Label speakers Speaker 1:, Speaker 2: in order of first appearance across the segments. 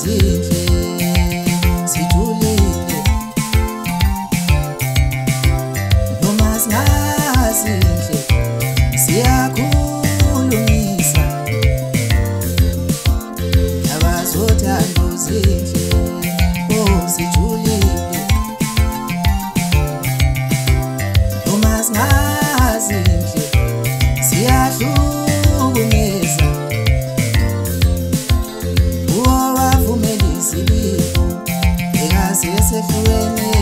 Speaker 1: zinhle sijulile noma singazinhle siyakhulumisa abazothanda zinhle oh sijulile noma singazinhle siyahlukumeza uwavumela izilipho engasesehlweni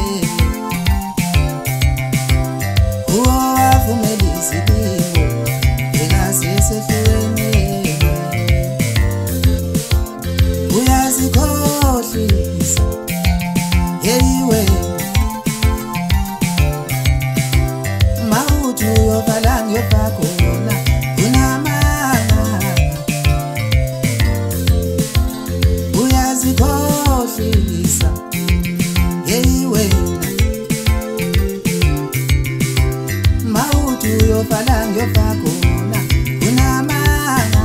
Speaker 1: uwavumela izilipho engasesehlweni uyazikhohlisa yeyiwe mawuthi uyobhala ngiyobhakhona unamanga uyazikhohlisa yeyiwe mawuthi uyobhala ngiyobhakhona unamanga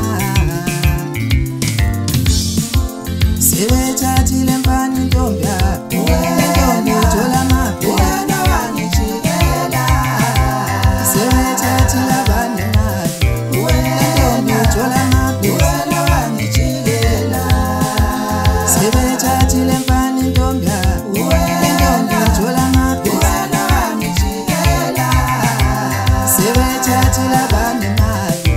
Speaker 1: sebethathile mfana intombi yakho intombi ithola amabhena wangijikela sebethathile abanye mali intombi ithola amabhena wangijikela sebethathile mfana intombi yakho intombi ithola amabhena wangijikela sebethathile abanye mali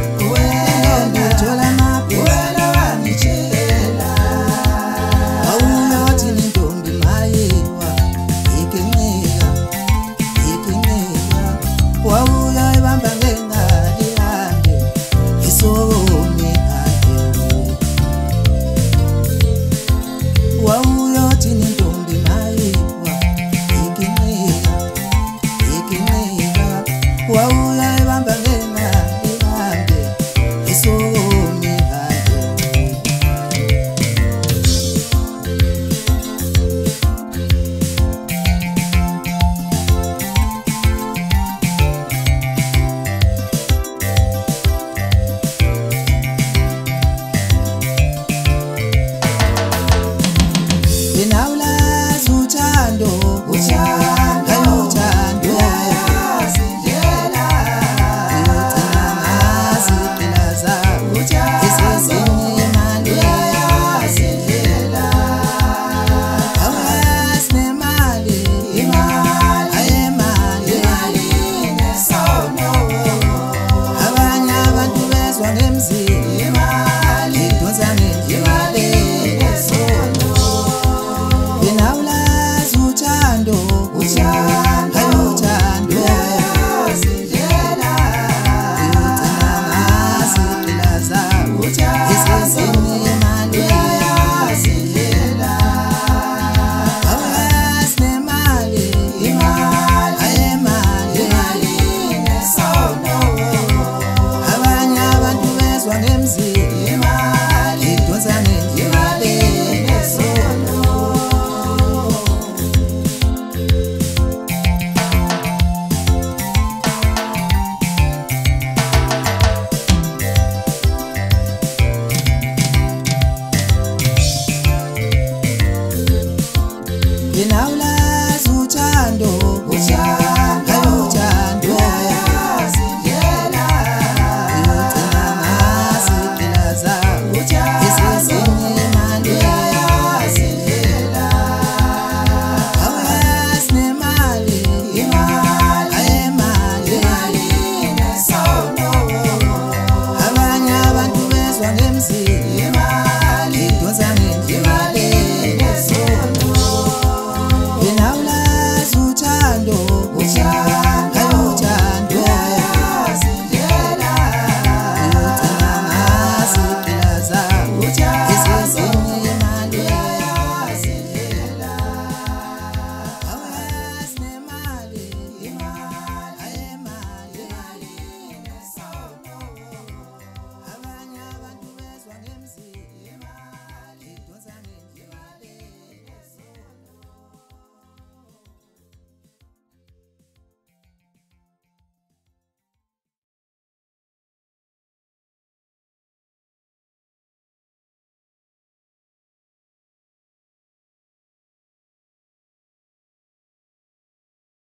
Speaker 1: intombi ithola amabhena wangijikela awuyothi intombi mayiwa ikincika ikincika wawuya ibamba ngengali hambe isome hambe wawuyothi intombi mayiwa ikincika ikincika